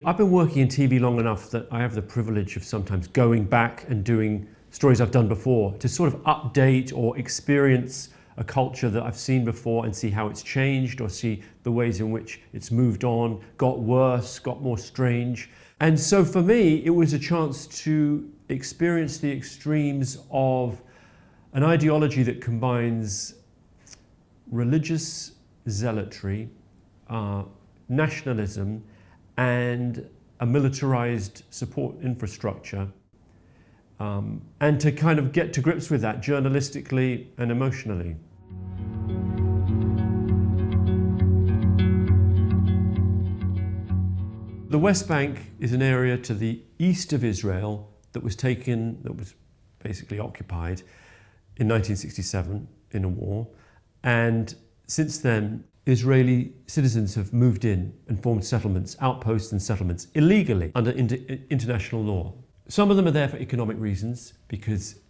I've been working in TV long enough that I have the privilege of sometimes going back and doing stories I've done before to sort of update or experience a culture that I've seen before and see how it's changed, or see the ways in which it's moved on, got worse, got more strange. And so for me, it was a chance to experience the extremes of an ideology that combines religious zealotry, nationalism, and a militarized support infrastructure, and to kind of get to grips with that journalistically and emotionally. The West Bank is an area to the east of Israel that was basically occupied in 1967 in a war. And since then, Israeli citizens have moved in and formed settlements, outposts and settlements, illegally under international law. Some of them are there for economic reasons because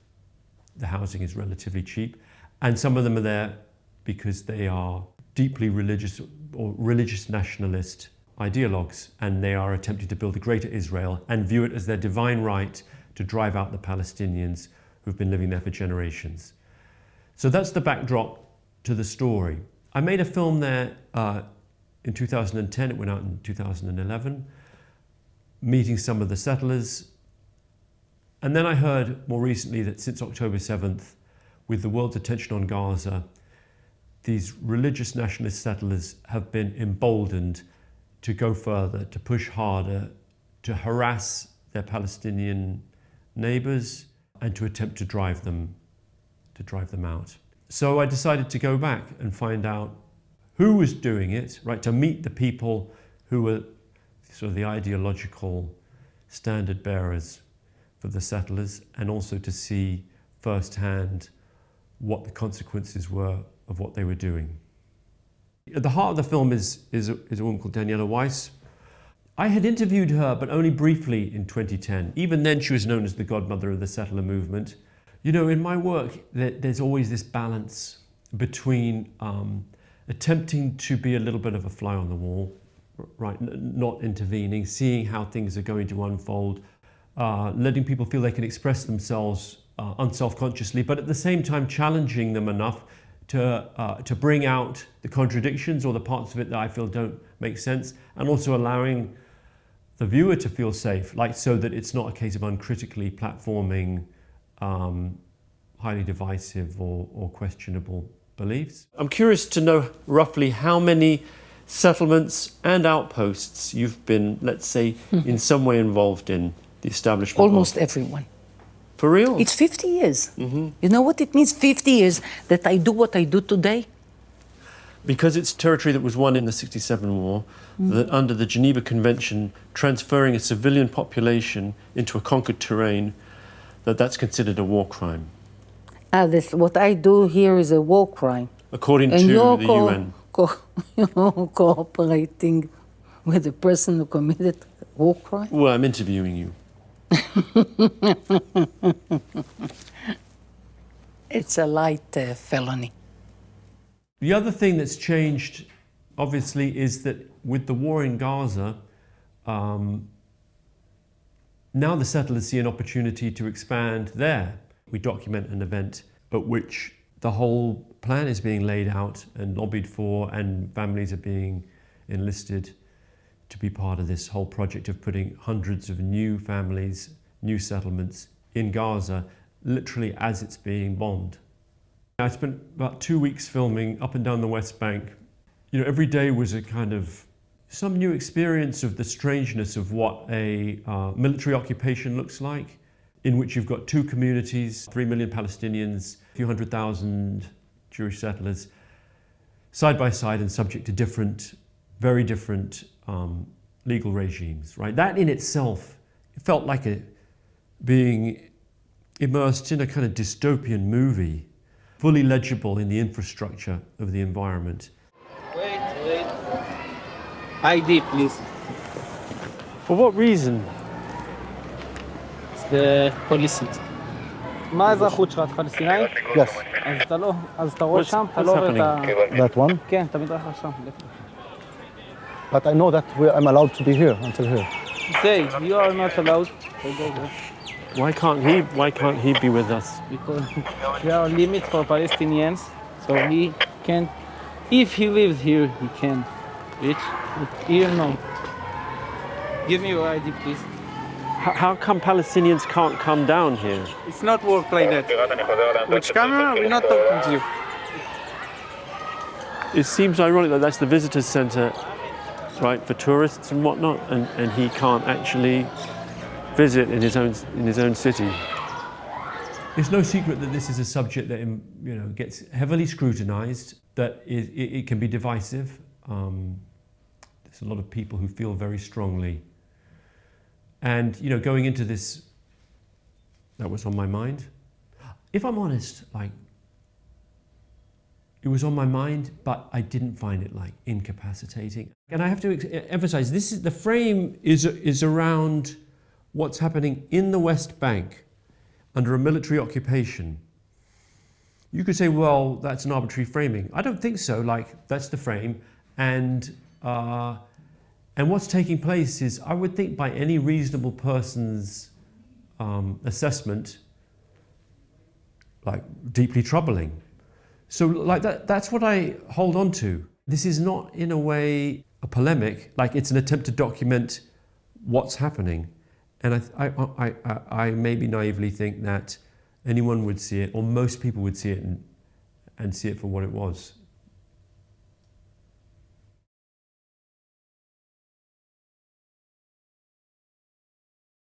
the housing is relatively cheap, and some of them are there because they are deeply religious or religious nationalist ideologues, and they are attempting to build a greater Israel and view it as their divine right to drive out the Palestinians who've been living there for generations. So that's the backdrop to the story. I made a film there in 2010, it went out in 2011, meeting some of the settlers. And then I heard more recently that since October 7th, with the world's attention on Gaza, these religious nationalist settlers have been emboldened to go further, to push harder, to harass their Palestinian neighbors, and to attempt to drive them out. So I decided to go back and find out who was doing it, right, to meet the people who were sort of the ideological standard bearers for the settlers, and also to see firsthand what the consequences were of what they were doing. At the heart of the film is a woman called Daniela Weiss. I had interviewed her, but only briefly in 2010. Even then, she was known as the godmother of the settler movement. You know, in my work, there's always this balance between attempting to be a little bit of a fly on the wall, right, not intervening, seeing how things are going to unfold, letting people feel they can express themselves unself-consciously, but at the same time challenging them enough to bring out the contradictions or the parts of it that I feel don't make sense, and also allowing the viewer to feel safe, like so that it's not a case of uncritically platforming highly divisive or questionable beliefs. I'm curious to know roughly how many settlements and outposts you've been, let's say, in some way involved in the establishment. Almost everyone. For real? It's 50 years. You know what it means, 50 years, that I do what I do today? Because it's territory that was won in the '67 war, that under the Geneva Convention, transferring a civilian population into a conquered terrain, that's considered a war crime. What I do here is a war crime. According to the UN. You're cooperating with the person who committed war crime? Well, I'm interviewing you. It's a light felony. The other thing that's changed, obviously, is that with the war in Gaza, now the settlers see an opportunity to expand there. We document an event at which the whole plan is being laid out and lobbied for, and families are being enlisted to be part of this whole project of putting hundreds of new families, new settlements in Gaza, literally as it's being bombed. I spent about 2 weeks filming up and down the West Bank. You know, every day was a kind of some new experience of the strangeness of what a military occupation looks like, in which you've got two communities, 3 million Palestinians, a few 100,000 Jewish settlers, side by side and subject to very different legal regimes, right? That in itself, it felt like being immersed in a kind of dystopian movie, fully legible in the infrastructure of the environment. Wait. ID, please. For what reason? It's the police. מה האזרחות שלך? את פלסטינאי? Yes. אז אתה רואה שם, אתה לא רואה את ה... That one? כן, אתה מתרחש שם. But I know that I'm allowed to be here until here. Say, you are not allowed to go there Why can't he be with us? because there are limits for Palestinians, so he can't. If he lives here, he can reach. But here, no. Give me your ID, please. How come Palestinians can't come down here? It's not work like that. Which camera? We're not talking to you. It seems ironic that that's the visitors center, right, for tourists and whatnot, and he can't actually visit in his own city. It's no secret that this is a subject that gets heavily scrutinized, that it can be divisive. There's a lot of people who feel very strongly. And going into this, that was on my mind. If I'm honest, it was on my mind, but I didn't find it incapacitating. And I have to emphasize, the frame is around what's happening in the West Bank under a military occupation. You could say, well, that's an arbitrary framing. I don't think so. That's the frame, and what's taking place is, I would think, by any reasonable person's assessment, deeply troubling. So that's what I hold on to. This is not, in a way, a polemic. It's an attempt to document what's happening. And I maybe naively think that anyone would see it, or most people would see it and see it for what it was.